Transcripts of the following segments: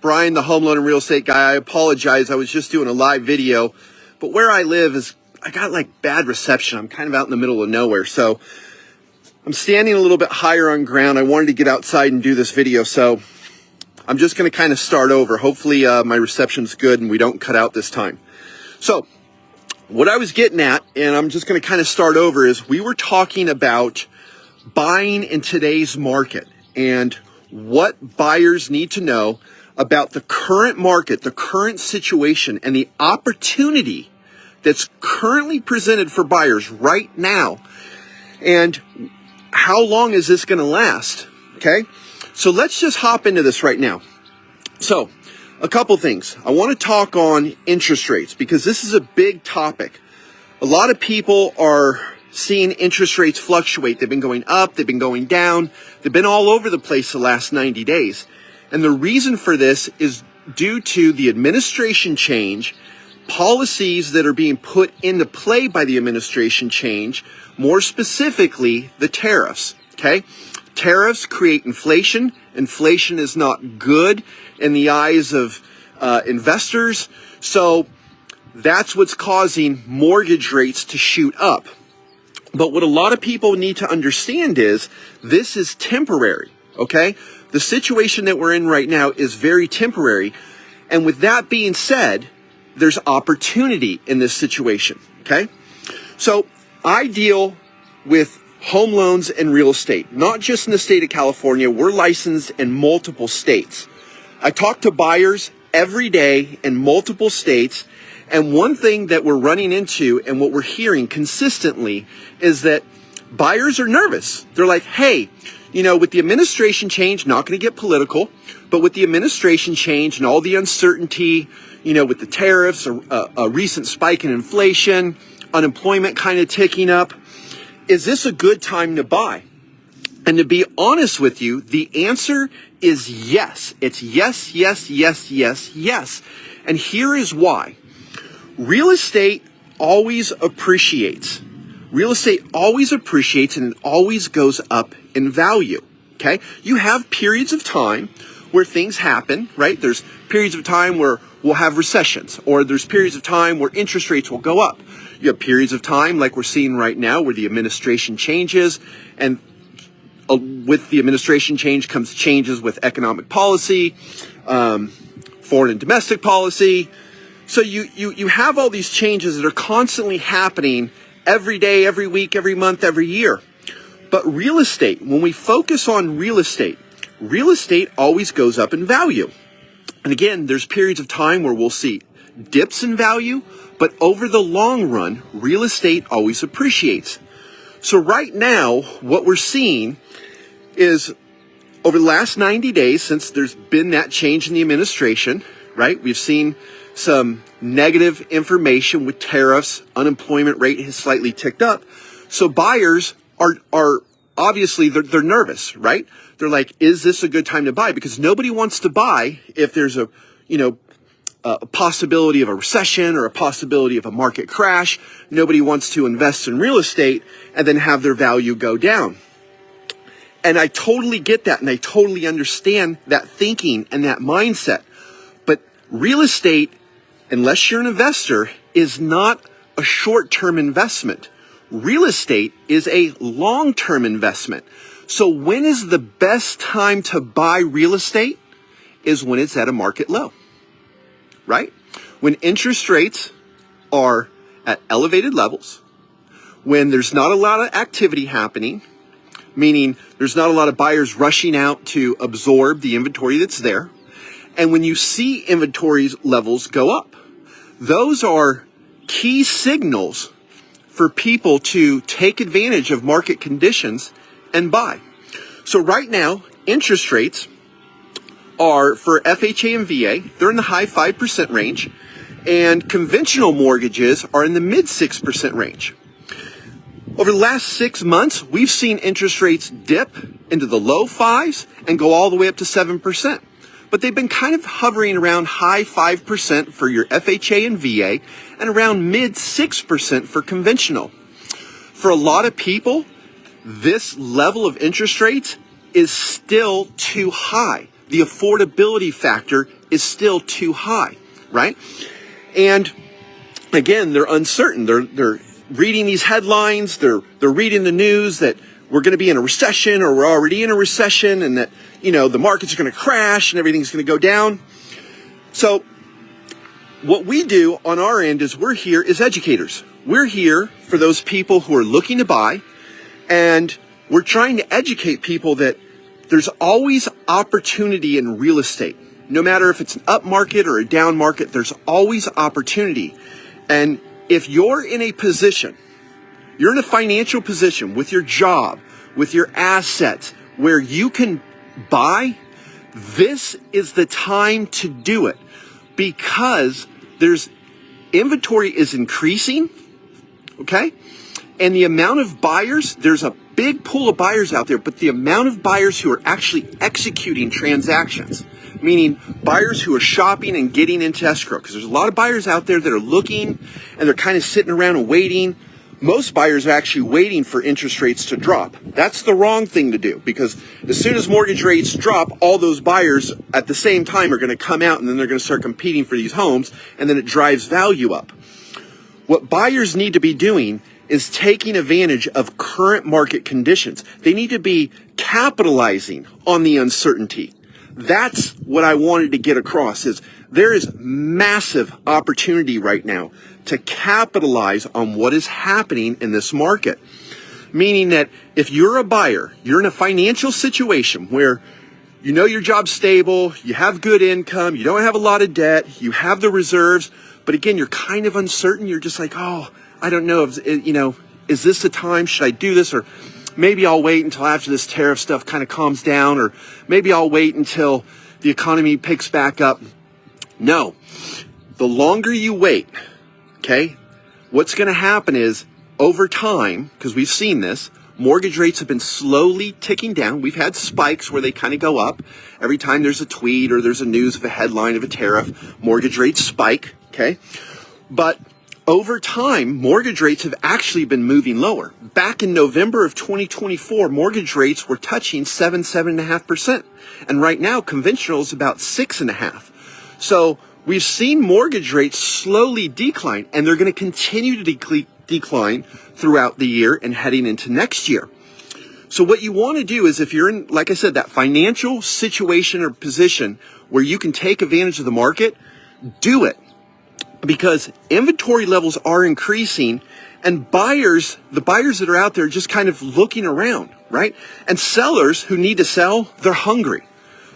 Brian, the home loan and real estate guy. I apologize. I was just doing a live video, but where I live is, I got like bad reception. I'm kind of out in the middle of nowhere. So I'm standing a little bit higher on ground. I wanted to get outside and do this video. So I'm just going to kind of start over. Hopefully my reception's good and we don't cut out this time. So what I was getting at, and I'm just going to kind of start over, is we were talking about buying in today's market and what buyers need to know about the current market, the current situation, and the opportunity that's currently presented for buyers right now. And how long is this going to last? Okay, so let's just hop into this right now. So a couple things. I want to talk on interest rates because this is a big topic. A lot of people are seeing interest rates fluctuate. They've been going up, they've been going down, they've been all over the place the last 90 days. And the reason for this is due to the administration change, policies that are being put into play by the administration change, more specifically the tariffs, okay? Tariffs create inflation. Inflation is not good in the eyes of investors. So that's what's causing mortgage rates to shoot up. But what a lot of people need to understand is this is temporary, okay? The situation that we're in right now is very temporary. And with that being said, there's opportunity in this situation, okay? So I deal with home loans and real estate, not just in the state of California. We're licensed in multiple states. I talk to buyers every day in multiple states. And one thing that we're running into and what we're hearing consistently is that buyers are nervous. They're like, hey, you know, with the administration change, not going to get political, but with the administration change and all the uncertainty, you know, with the tariffs, a recent spike in inflation, unemployment kind of ticking up, is this a good time to buy? And to be honest with you, the answer is yes. It's yes, yes, yes, yes, yes. And here is why. Real estate always appreciates. Real estate always appreciates and it always goes up in value, okay? You have periods of time where things happen, right? There's periods of time where we'll have recessions, or there's periods of time where interest rates will go up. You have periods of time like we're seeing right now where the administration changes, and with the administration change comes changes with economic policy, foreign and domestic policy. So you have all these changes that are constantly happening every day, every week, every month, every year. But real estate, when we focus on real estate always goes up in value. And again, there's periods of time where we'll see dips in value, but over the long run, real estate always appreciates. So right now, what we're seeing is over the last 90 days, since there's been that change in the administration, right? We've seen some negative information with tariffs. Unemployment rate has slightly ticked up. So buyers are obviously, they're nervous, right? They're like, is this a good time to buy? Because nobody wants to buy if there's a possibility of a recession or a possibility of a market crash. Nobody wants to invest in real estate and then have their value go down. And I totally get that, and I totally understand that thinking and that mindset. But real estate, unless you're an investor, is not a short-term investment. Real estate is a long-term investment. So when is the best time to buy real estate? Is when it's at a market low, right? When interest rates are at elevated levels, when there's not a lot of activity happening, meaning there's not a lot of buyers rushing out to absorb the inventory that's there, and when you see inventory levels go up, those are key signals for people to take advantage of market conditions and buy. So right now, interest rates are for FHA and VA, they're in the high 5% range, and conventional mortgages are in the mid 6% range. Over the last 6 months, we've seen interest rates dip into the low 5s and go all the way up to 7%. But they've been kind of hovering around high 5% for your FHA and VA and around mid 6% for conventional. For a lot of people, this level of interest rates is still too high. The affordability factor is still too high, right? And again, they're uncertain. They're reading these headlines. They're reading the news that we're going to be in a recession, or we're already in a recession, and that, the markets are going to crash and everything's going to go down. So what we do on our end is we're here as educators. We're here for those people who are looking to buy, and we're trying to educate people that there's always opportunity in real estate. No matter if it's an up market or a down market, there's always opportunity. And if you're in a position, you're in a financial position with your job, with your assets, where you can buy, this is the time to do it, because inventory is increasing, okay? And the amount of buyers, there's a big pool of buyers out there, but the amount of buyers who are actually executing transactions, meaning buyers who are shopping and getting into escrow, because there's a lot of buyers out there that are looking and they're kind of sitting around and waiting. Most buyers are actually waiting for interest rates to drop. That's the wrong thing to do, because as soon as mortgage rates drop, all those buyers at the same time are going to come out, and then they're going to start competing for these homes, and then it drives value up. What buyers need to be doing is taking advantage of current market conditions. They need to be capitalizing on the uncertainty. That's what I wanted to get across, is there is massive opportunity right now to capitalize on what is happening in this market. Meaning that if you're a buyer, you're in a financial situation where your job's stable, you have good income, you don't have a lot of debt, you have the reserves, but again, you're kind of uncertain. You're just like, I don't know, is this the time? Should I do this? Or maybe I'll wait until after this tariff stuff kind of calms down, or maybe I'll wait until the economy picks back up. No, the longer you wait, okay, what's going to happen is over time, because we've seen this, mortgage rates have been slowly ticking down. We've had spikes where they kind of go up. Every time there's a tweet or there's a news of a headline of a tariff, mortgage rates spike, okay? But over time, mortgage rates have actually been moving lower. Back in November of 2024, mortgage rates were touching 7.5%. And right now, conventional is about 6.5%. So we've seen mortgage rates slowly decline, and they're going to continue to decline throughout the year and heading into next year. So what you want to do is, if you're in, like I said, that financial situation or position where you can take advantage of the market, do it. Because inventory levels are increasing, and the buyers that are out there just kind of looking around, right? And sellers who need to sell, they're hungry.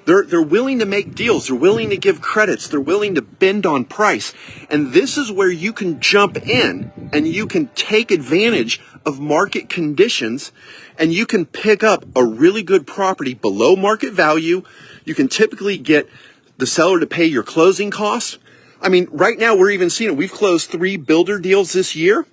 They're willing to make deals. They're willing to give credits. They're willing to bend on price. And this is where you can jump in and you can take advantage of market conditions, and you can pick up a really good property below market value. You can typically get the seller to pay your closing costs. I mean, right now we're even seeing it. We've closed 3 builder deals this year.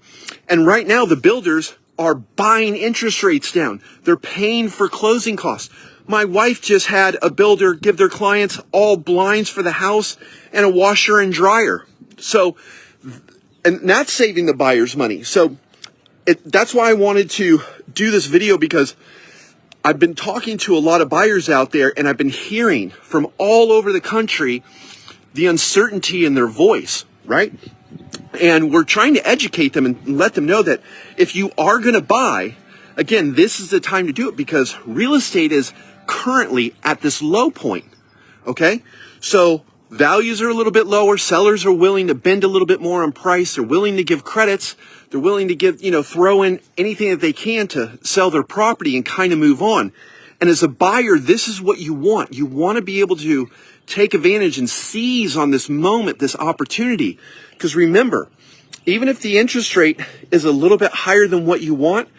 And right now the builders are buying interest rates down. They're paying for closing costs. My wife just had a builder give their clients all blinds for the house and a washer and dryer. So, and that's saving the buyers money. So that's why I wanted to do this video, because I've been talking to a lot of buyers out there, and I've been hearing from all over the country the uncertainty in their voice, right? And we're trying to educate them and let them know that if you are going to buy, again, this is the time to do it, because real estate is currently at this low point, okay? So values are a little bit lower. Sellers are willing to bend a little bit more on price. They're willing to give credits. They're willing to give, throw in anything that they can to sell their property and kind of move on. And as a buyer, this is what you want. You want to be able to take advantage and seize on this moment, this opportunity. Because remember, even if the interest rate is a little bit higher than what you want,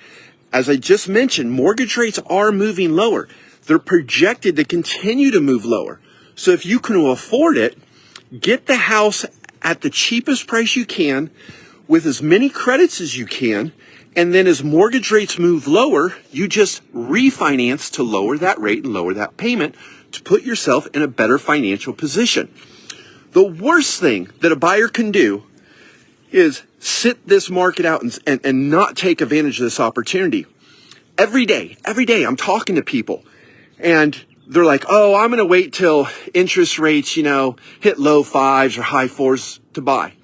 as I just mentioned, mortgage rates are moving lower. They're projected to continue to move lower. So if you can afford it, get the house at the cheapest price you can with as many credits as you can. And then as mortgage rates move lower, you just refinance to lower that rate and lower that payment to put yourself in a better financial position. The worst thing that a buyer can do is sit this market out and not take advantage of this opportunity. Every day, I'm talking to people, and they're like, oh, I'm going to wait till interest rates, hit low fives or high fours to buy.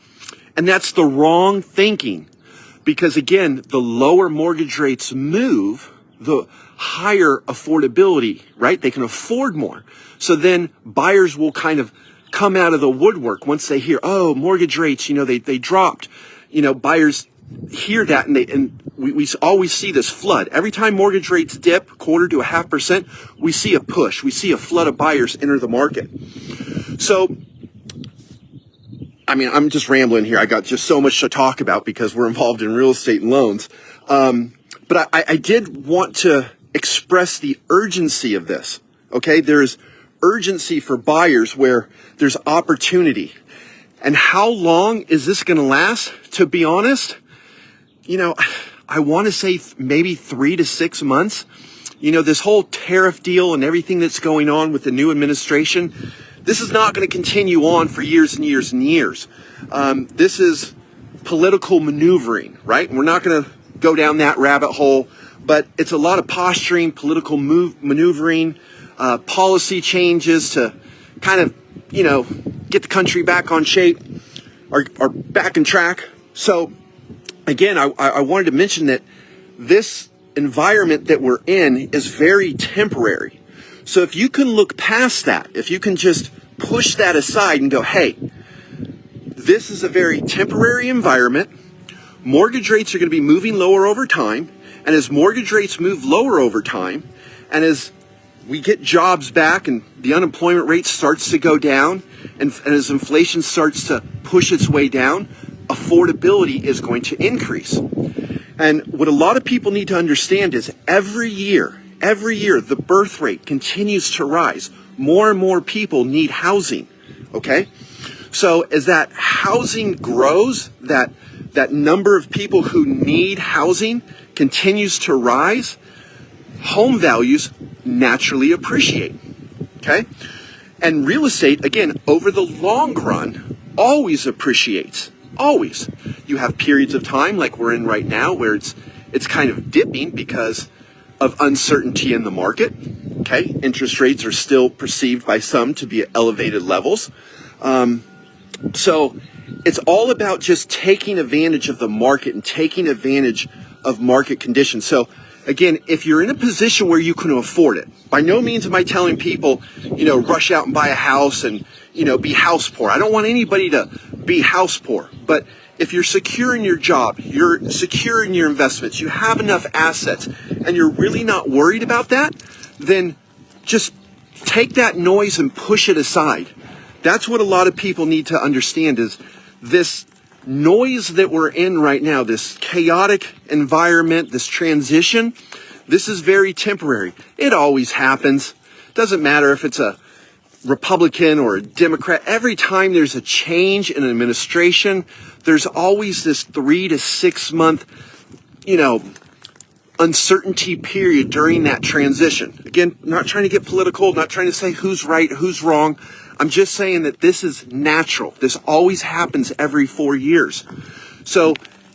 And that's the wrong thinking, because again, the lower mortgage rates move, the higher affordability, right? They can afford more. So then buyers will kind of come out of the woodwork once they hear, oh, mortgage rates, they dropped. Buyers hear that, and we always see this flood. Every time mortgage rates dip 1/4 to 0.5%, we see a push. We see a flood of buyers enter the market. So, I'm just rambling here. I got just so much to talk about because we're involved in real estate and loans. But I did want to express the urgency of this. Okay, there's urgency for buyers where there's opportunity. And how long is this going to last? To be honest, I want to say maybe 3 to 6 months. This whole tariff deal and everything that's going on with the new administration, this is not going to continue on for years and years and years. This is political maneuvering, right? We're not going to go down that rabbit hole, but it's a lot of posturing, political maneuvering, policy changes to kind of, get the country back on shape or back in track. So again, I wanted to mention that this environment that we're in is very temporary. So if you can look past that, if you can just push that aside and go, hey, this is a very temporary environment. Mortgage rates are going to be moving lower over time. And as mortgage rates move lower over time, and as we get jobs back and the unemployment rate starts to go down, and as inflation starts to push its way down, affordability is going to increase. And what a lot of people need to understand is every year, the birth rate continues to rise. More and more people need housing, okay? So as that housing grows, that number of people who need housing continues to rise, home values naturally appreciate, okay? And real estate, again, over the long run, always appreciates, always. You have periods of time like we're in right now where it's kind of dipping because of uncertainty in the market, okay? Interest rates are still perceived by some to be at elevated levels. So it's all about just taking advantage of the market and taking advantage of market conditions. So again, if you're in a position where you can afford it, by no means am I telling people, rush out and buy a house and, be house poor. I don't want anybody to be house poor. But if you're secure in your job, you're secure in your investments, you have enough assets, and you're really not worried about that, then just take that noise and push it aside. That's what a lot of people need to understand is this noise that we're in right now, this chaotic environment, this transition, this is very temporary. It always happens. Doesn't matter if it's a Republican or a Democrat. Every time there's a change in an administration, there's always this 3 to 6 month, uncertainty period during that transition. Again, not trying to get political, not trying to say who's right, who's wrong. I'm just saying that this is natural. This always happens every 4 years. So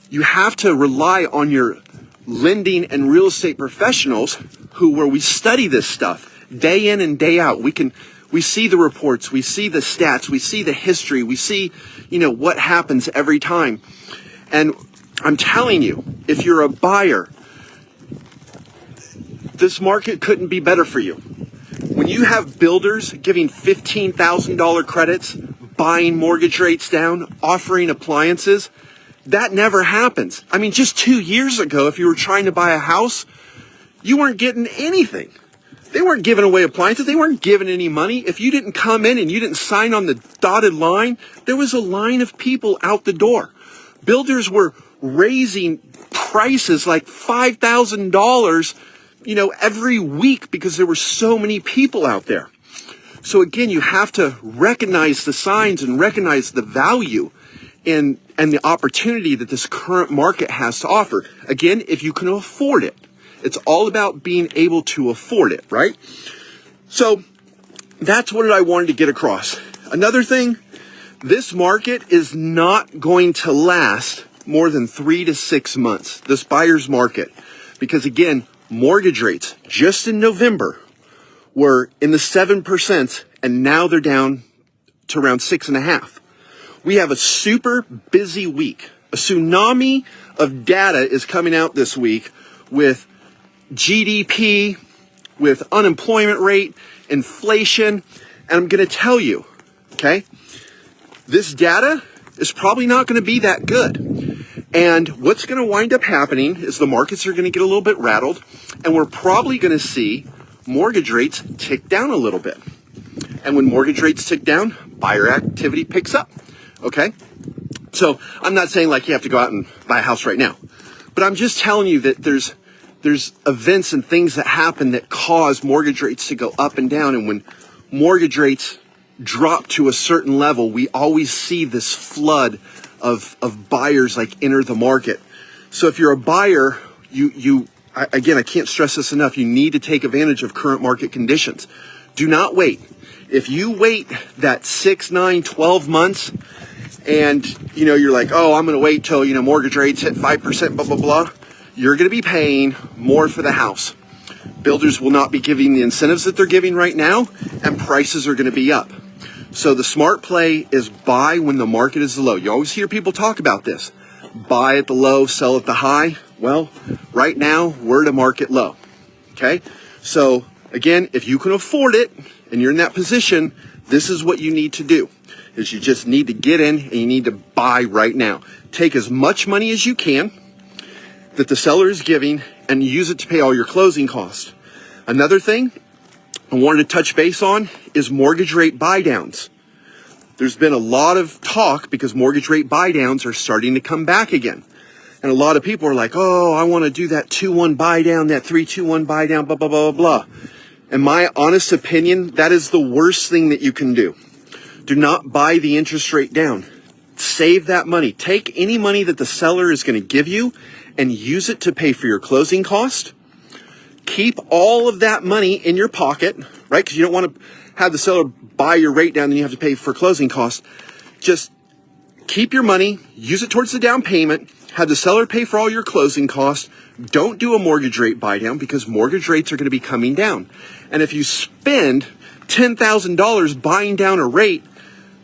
you have to rely on your lending and real estate professionals where we study this stuff day in and day out. We see the reports, we see the stats, we see the history, we see, what happens every time. And I'm telling you, if you're a buyer, this market couldn't be better for you. When you have builders giving $15,000 credits, buying mortgage rates down, offering appliances, that never happens. Just 2 years ago, if you were trying to buy a house, you weren't getting anything. They weren't giving away appliances. They weren't giving any money. If you didn't come in and you didn't sign on the dotted line, there was a line of people out the door. Builders were raising prices like $5,000, every week because there were so many people out there. So again, you have to recognize the signs and recognize the value and the opportunity that this current market has to offer. Again, if you can afford it. It's all about being able to afford it, right? So that's what I wanted to get across. Another thing, this market is not going to last more than 3 to 6 months, this buyer's market. Because again, mortgage rates just in November were in the 7%, and now they're down to around 6.5%. We have a super busy week. A tsunami of data is coming out this week with GDP, with unemployment rate, inflation, and I'm going to tell you, okay, this data is probably not going to be that good. And what's going to wind up happening is the markets are going to get a little bit rattled, and we're probably going to see mortgage rates tick down a little bit. And when mortgage rates tick down, buyer activity picks up, okay? So I'm not saying like you have to go out and buy a house right now, but I'm just telling you that there's events and things that happen that cause mortgage rates to go up and down. And when mortgage rates drop to a certain level, we always see this flood of buyers like enter the market. So if you're a buyer, again, I can't stress this enough, you need to take advantage of current market conditions. Do not wait. If you wait that 6, 9, 12 months and, you're like, oh, I'm going to wait till, mortgage rates hit 5%, blah, blah, blah, you're going to be paying more for the house. Builders will not be giving the incentives that they're giving right now, and prices are going to be up. So the smart play is buy when the market is low. You always hear people talk about this. Buy at the low, sell at the high. Well, right now, we're at a market low. Okay? So, again, if you can afford it, and you're in that position, this is what you need to do. Is you just need to get in, and you need to buy right now. Take as much money as you can that the seller is giving, and use it to pay all your closing costs. Another thing I wanted to touch base on is mortgage rate buy downs. There's been a lot of talk because mortgage rate buy downs are starting to come back again. And a lot of people are like, oh, I want to do that 2-1 buy down, that 3-2-1 buy down, blah, blah, blah, blah, blah. In my honest opinion, that is the worst thing that you can do. Do not buy the interest rate down. Save that money. Take any money that the seller is going to give you and use it to pay for your closing cost. Keep all of that money in your pocket, right? Because you don't want to have the seller buy your rate down and you have to pay for closing costs. Just keep your money, use it towards the down payment, have the seller pay for all your closing costs. Don't do a mortgage rate buy down because mortgage rates are going to be coming down. And if you spend $10,000 buying down a rate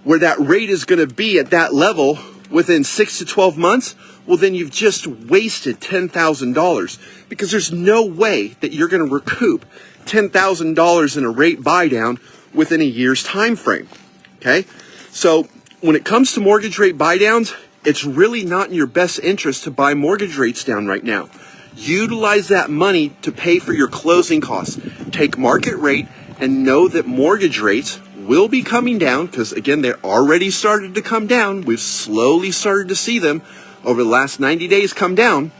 where that rate is going to be at that level within 6 to 12 months, well, then you've just wasted $10,000 because there's no way that you're going to recoup $10,000 in a rate buy down within a year's time frame. Okay? So when it comes to mortgage rate buy downs, it's really not in your best interest to buy mortgage rates down right now. Utilize that money to pay for your closing costs. Take market rate and know that mortgage rates will be coming down because, again, they're already started to come down. We've slowly started to see them over the last 90 days come down.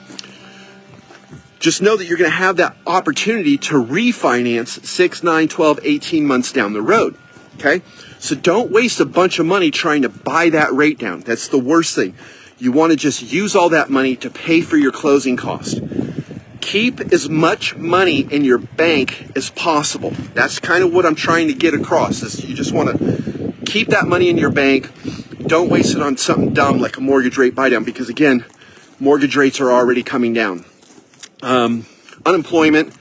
Just know that you're going to have that opportunity to refinance 6, 9, 12, 18 months down the road. Okay? So don't waste a bunch of money trying to buy that rate down. That's the worst thing. You want to just use all that money to pay for your closing cost. Keep as much money in your bank as possible. That's kind of what I'm trying to get across. Is you just want to keep that money in your bank. Don't waste it on something dumb like a mortgage rate buy down because, again, mortgage rates are already coming down. Unemployment,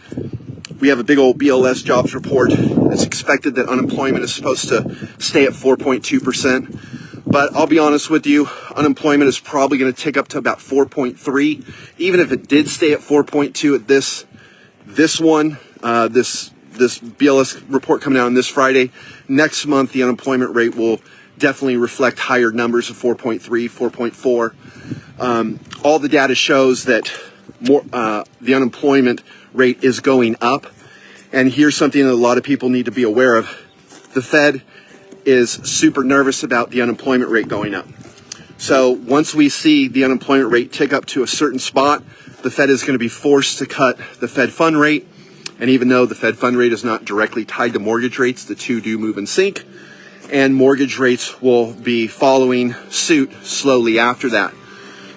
we have a big old BLS jobs report. It's expected that unemployment is supposed to stay at 4.2%. But I'll be honest with you, unemployment is probably going to tick up to about 4.3. Even if it did stay at 4.2 at this BLS report coming out on this Friday, next month the unemployment rate will definitely reflect higher numbers of 4.3, 4.4. All the data shows that the unemployment rate is going up. And here's something that a lot of people need to be aware of. The Fed is super nervous about the unemployment rate going up. So once we see the unemployment rate tick up to a certain spot, the Fed is going to be forced to cut the Fed fund rate. And even though the Fed fund rate is not directly tied to mortgage rates, the two do move in sync. And mortgage rates will be following suit slowly after that.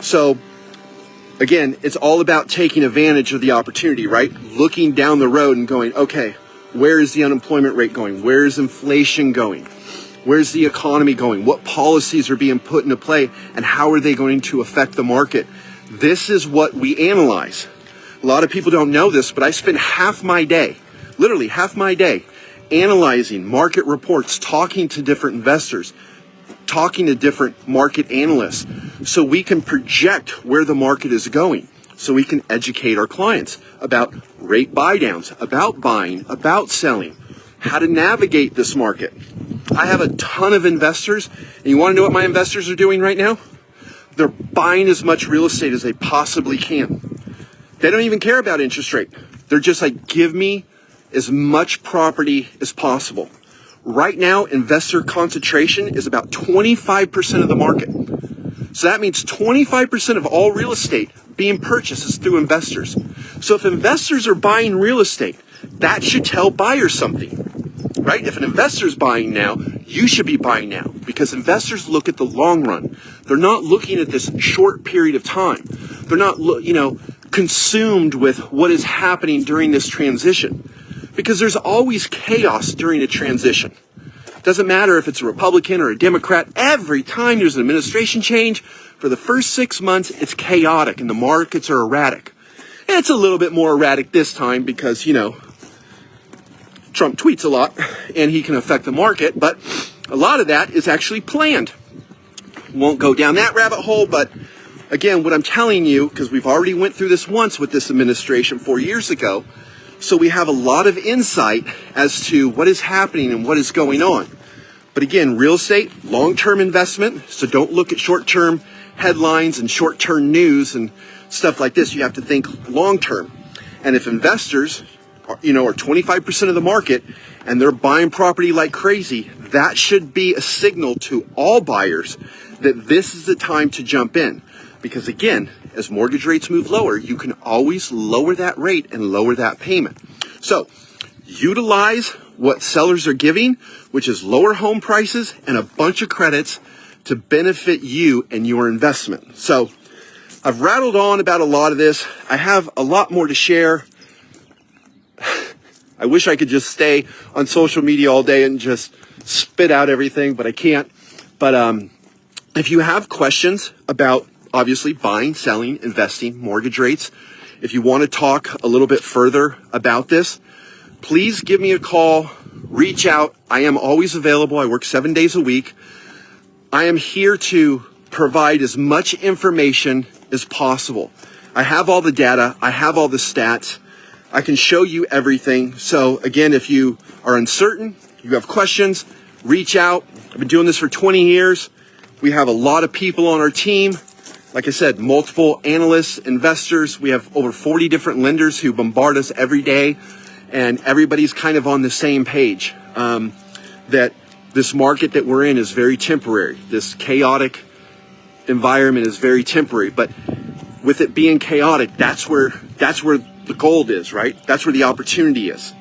So again, it's all about taking advantage of the opportunity, right? Looking down the road and going, okay, where is the unemployment rate going? Where is inflation going? Where's the economy going? What policies are being put into play and how are they going to affect the market? This is what we analyze. A lot of people don't know this, but I spend half my day, literally half my day, analyzing market reports, talking to different investors, talking to different market analysts, so we can project where the market is going, so we can educate our clients about rate buy downs, about buying, about selling, how to navigate this market. I have a ton of investors, and you want to know what my investors are doing right now? They're buying as much real estate as they possibly can. They don't even care about interest rate. They're just like, give me as much property as possible. Right now, investor concentration is about 25% of the market. So that means 25% of all real estate being purchased is through investors. So if investors are buying real estate, that should tell buyers something, right? If an investor is buying now, you should be buying now, because investors look at the long run. They're not looking at this short period of time. They're not, consumed with what is happening during this transition, because there's always chaos during a transition. Doesn't matter if it's a Republican or a Democrat. Every time there's an administration change, for the first 6 months, it's chaotic and the markets are erratic. And it's a little bit more erratic this time because, Trump tweets a lot and he can affect the market, but a lot of that is actually planned. Won't go down that rabbit hole, but again, what I'm telling you, because we've already went through this once with this administration 4 years ago, so we have a lot of insight as to what is happening and what is going on. But again, real estate, long-term investment, so don't look at short-term headlines and short-term news and stuff like this. You have to think long-term. And if investors are 25% of the market and they're buying property like crazy, that should be a signal to all buyers that this is the time to jump in. Because again, as mortgage rates move lower, you can always lower that rate and lower that payment. So utilize what sellers are giving, which is lower home prices and a bunch of credits to benefit you and your investment. So I've rattled on about a lot of this. I have a lot more to share. I wish I could just stay on social media all day and just spit out everything, but I can't. But if you have questions about obviously buying, selling, investing, mortgage rates, if you want to talk a little bit further about this, please give me a call, reach out. I am always available. I work 7 days a week. I am here to provide as much information as possible. I have all the data. I have all the stats. I can show you everything. So again, if you are uncertain, you have questions, reach out. I've been doing this for 20 years. We have a lot of people on our team. Like I said, multiple analysts, investors. We have over 40 different lenders who bombard us every day, and everybody's kind of on the same page, that this market that we're in is very temporary. This chaotic environment is very temporary, but with it being chaotic, that's where the gold is, right? That's where the opportunity is.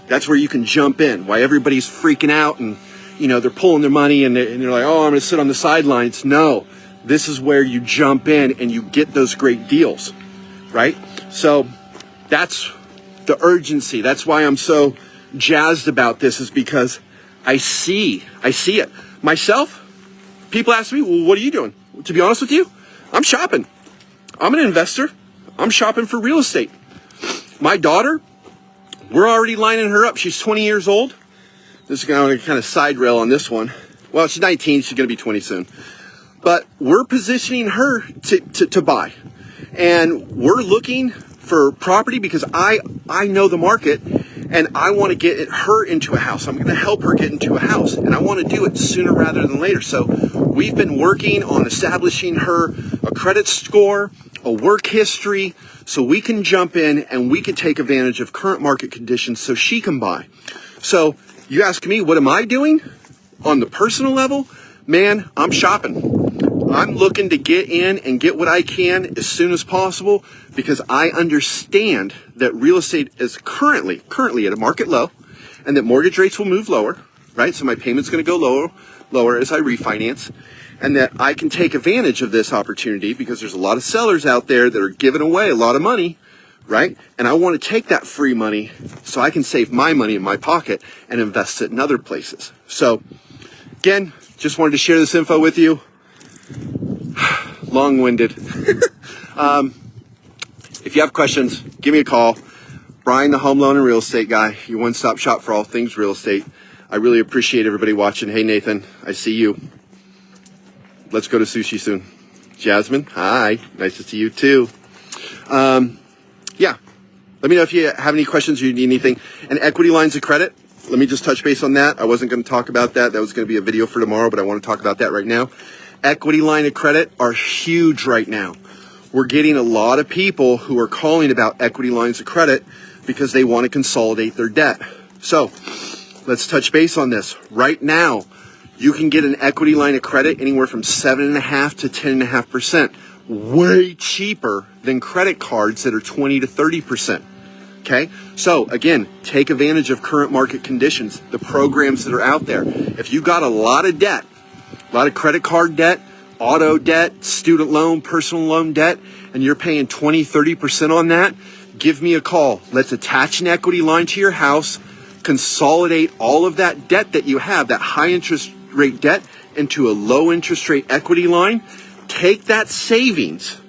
That's where you can jump in. Why everybody's freaking out and, they're pulling their money and they're like, oh, I'm going to sit on the sidelines. No. This is where you jump in and you get those great deals, right? So that's the urgency. That's why I'm so jazzed about this, is because I see it. Myself, people ask me, well, what are you doing? To be honest with you, I'm shopping. I'm an investor. I'm shopping for real estate. My daughter, we're already lining her up. She's 20 years old. This is going to kind of side rail on this one. Well, she's 19. She's going to be 20 soon. But we're positioning her to buy. And we're looking for property because I know the market and I want to get her into a house. I'm going to help her get into a house, and I want to do it sooner rather than later. So we've been working on establishing her a credit score, a work history, so we can jump in and we can take advantage of current market conditions so she can buy. So you ask me, what am I doing on the personal level? Man, I'm shopping. I'm looking to get in and get what I can as soon as possible, because I understand that real estate is currently at a market low, and that mortgage rates will move lower, right? So my payment's going to go lower as I refinance, and that I can take advantage of this opportunity because there's a lot of sellers out there that are giving away a lot of money, right? And I want to take that free money so I can save my money in my pocket and invest it in other places. So again, just wanted to share this info with you. Long-winded. If you have questions, give me a call. Brian, the home loan and real estate guy, your one-stop shop for all things real estate. I really appreciate everybody watching. Hey, Nathan, I see you. Let's go to sushi soon. Jasmine, hi. Nice to see you too. Yeah, let me know if you have any questions or you need anything. And equity lines of credit, let me just touch base on that. I wasn't going to talk about that. That was going to be a video for tomorrow, but I want to talk about that right now. Equity line of credit are huge right now. We're getting a lot of people who are calling about equity lines of credit because they want to consolidate their debt. So let's touch base on this. Right now, you can get an equity line of credit anywhere from 7.5% to 10.5%. Way cheaper than credit cards that are 20 to 30%. Okay? So again, take advantage of current market conditions, the programs that are out there. If you got a lot of debt, a lot of credit card debt, auto debt, student loan, personal loan debt, and you're paying 20, 30% on that, give me a call. Let's attach an equity line to your house, consolidate all of that debt that you have, that high interest rate debt, into a low interest rate equity line. Take that savings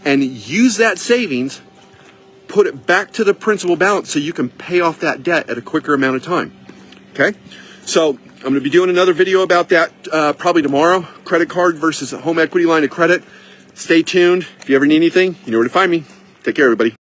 and use that savings, put it back to the principal balance so you can pay off that debt at a quicker amount of time. Okay? So I'm going to be doing another video about that probably tomorrow. Credit card versus a home equity line of credit. Stay tuned. If you ever need anything, you know where to find me. Take care, everybody.